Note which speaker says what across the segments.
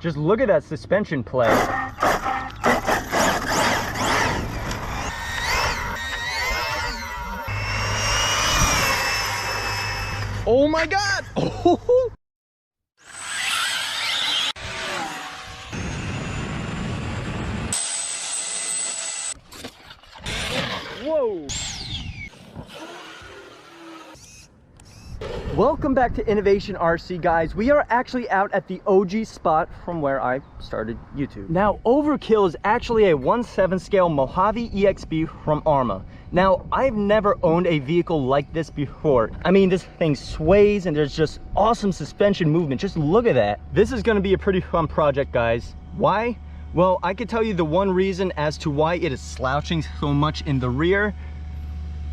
Speaker 1: Just look at that suspension play. Oh my God! Oh. Whoa! Welcome back to Innovation RC, guys. We are actually out at the OG spot from where I started YouTube. Now, OverKill is actually a 1/7 scale Mojave EXB from Arrma. Now, I've never owned a vehicle like this before. I mean, this thing sways and there's just awesome suspension movement. Just look at that. This is gonna be a pretty fun project, guys. Why? Well, I could tell you the one reason as to why it is slouching so much in the rear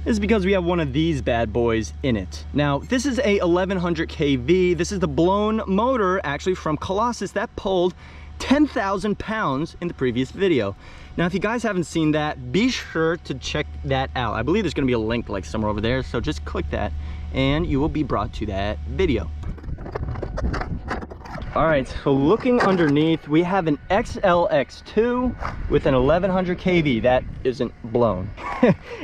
Speaker 1: is because we have one of these bad boys in it. Now, this is a 1100 kV. This is the blown motor actually from Colossus that pulled 10,000 pounds in the previous video. Now, if you guys haven't seen that, be sure to check that out. I believe there's gonna be a link like somewhere over there, so just click that and you will be brought to that video. All right, so looking underneath, we have an XLX2 with an 1100 kV. That isn't blown.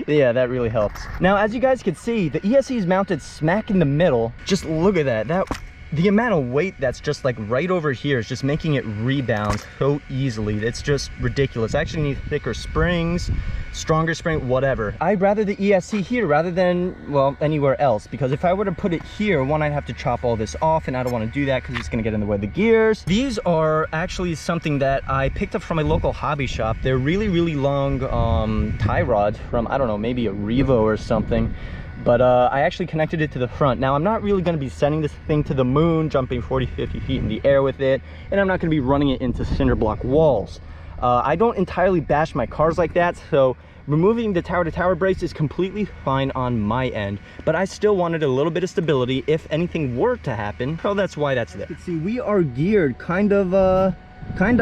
Speaker 1: Yeah, that really helps. Now, as you guys can see, the ESC is mounted smack in the middle. Just look at that. The amount of weight that's just like right over here is just making it rebound so easily. It's just ridiculous. I actually need thicker springs, stronger spring, whatever. I'd rather the ESC here rather than, well, anywhere else, because if I were to put it here, one, I'd have to chop all this off, and I don't want to do that because it's going to get in the way of the gears. These are actually something that I picked up from a local hobby shop. They're really, really long tie rods from, I don't know, maybe a Revo or something. But I actually connected it to the front. Now, I'm not really going to be sending this thing to the moon, jumping 40, 50 feet in the air with it, and I'm not going to be running it into cinder block walls. I don't entirely bash my cars like that, so removing the tower-to-tower brace is completely fine on my end, but I still wanted a little bit of stability if anything were to happen, so that's why that's there. See, we are geared kind of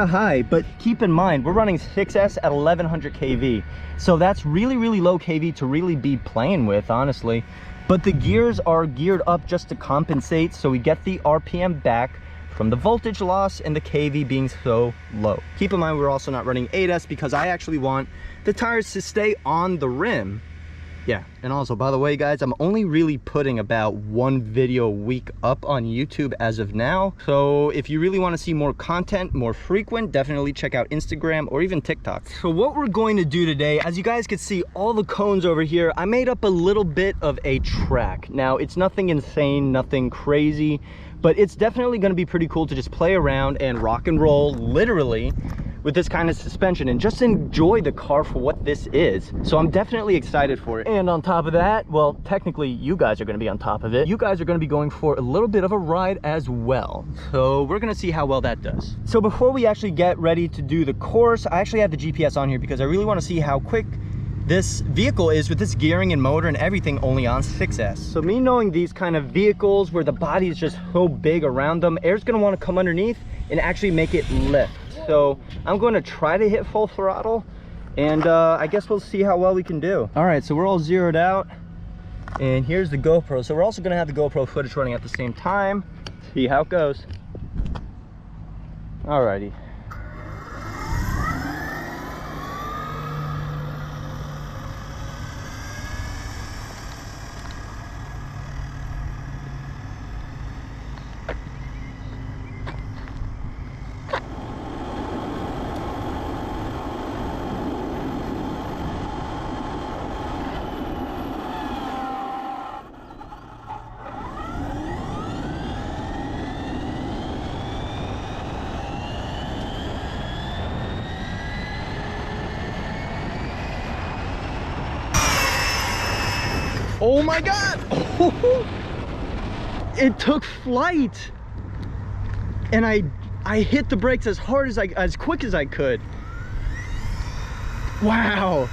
Speaker 1: high, but keep in mind we're running 6S at 1100 kV, so that's really, really low kV to really be playing with, honestly. But the gears are geared up just to compensate, so we get the RPM back from the voltage loss and the kV being so low. Keep in mind we're also not running 8S because I actually want the tires to stay on the rim. Yeah, and also, by the way, guys, I'm only really putting about one video a week up on YouTube as of now. So if you really want to see more content, more frequent, definitely check out Instagram or even TikTok. So what we're going to do today, as you guys can see, all the cones over here, I made up a little bit of a track. Now, it's nothing insane, nothing crazy, but it's definitely going to be pretty cool to just play around and rock and roll, literally, with this kind of suspension and just enjoy the car for what this is. So I'm definitely excited for it. And on top of that, well, technically you guys are gonna be on top of it. You guys are gonna be going for a little bit of a ride as well. So we're gonna see how well that does. So before we actually get ready to do the course, I actually have the GPS on here because I really wanna see how quick this vehicle is with this gearing and motor and everything only on 6S. So me knowing these kind of vehicles where the body is just so big around them, air's gonna wanna come underneath and actually make it lift. So I'm going to try to hit full throttle, and I guess we'll see how well we can do. All right, so we're all zeroed out, and here's the GoPro. So we're also going to have the GoPro footage running at the same time. See how it goes. Alrighty. Oh my God! Oh, it took flight, and I hit the brakes as hard as quick as I could. Wow!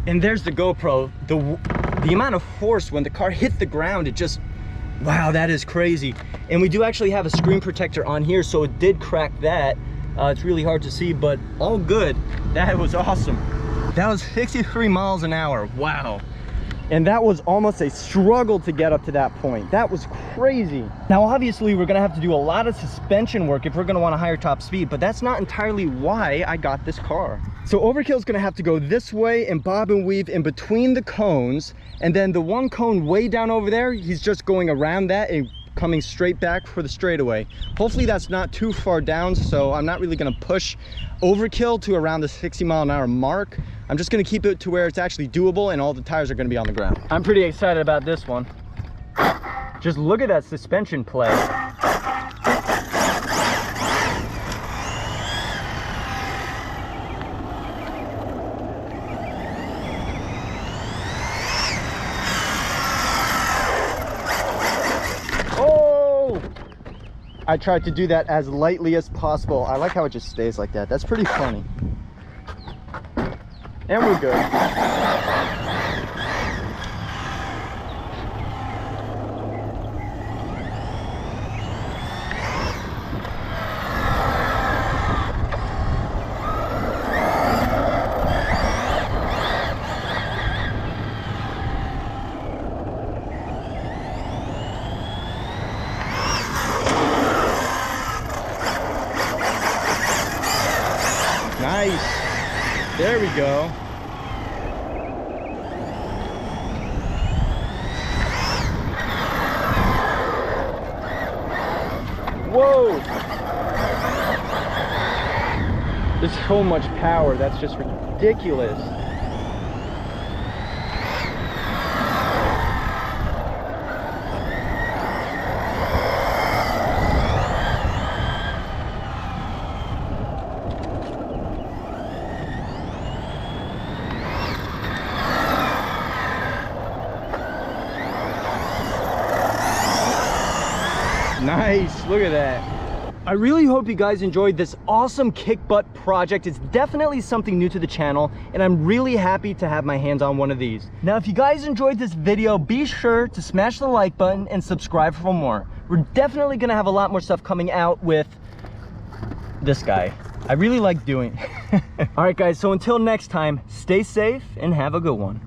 Speaker 1: And there's the GoPro. The amount of force when the car hit the ground, it just, wow, that is crazy. And we do actually have a screen protector on here, so it did crack that. It's really hard to see, but all good. That was awesome. That was 63 miles an hour. Wow. And that was almost a struggle to get up to that point. That was crazy. Now, obviously, we're gonna have to do a lot of suspension work if we're gonna want a higher top speed, but that's not entirely why I got this car. So OverKill is gonna have to go this way and bob and weave in between the cones, and then the one cone way down over there, he's just going around that and coming straight back for the straightaway. Hopefully that's not too far down, so I'm not really gonna push OverKill to around the 60-mile-an-hour mark. I'm just gonna keep it to where it's actually doable and all the tires are gonna be on the ground. I'm pretty excited about this one. Just look at that suspension play. Oh! I tried to do that as lightly as possible. I like how it just stays like that. That's pretty funny. And we're good. Nice. There we go. Whoa! There's so much power, that's just ridiculous. Nice, look at that. I really hope you guys enjoyed this awesome kick butt project. It's definitely something new to the channel, and I'm really happy to have my hands on one of these. Now, if you guys enjoyed this video, be sure to smash the like button and subscribe for more. We're definitely gonna have a lot more stuff coming out with this guy. I really like doing it. All right, guys, so until next time, stay safe and have a good one.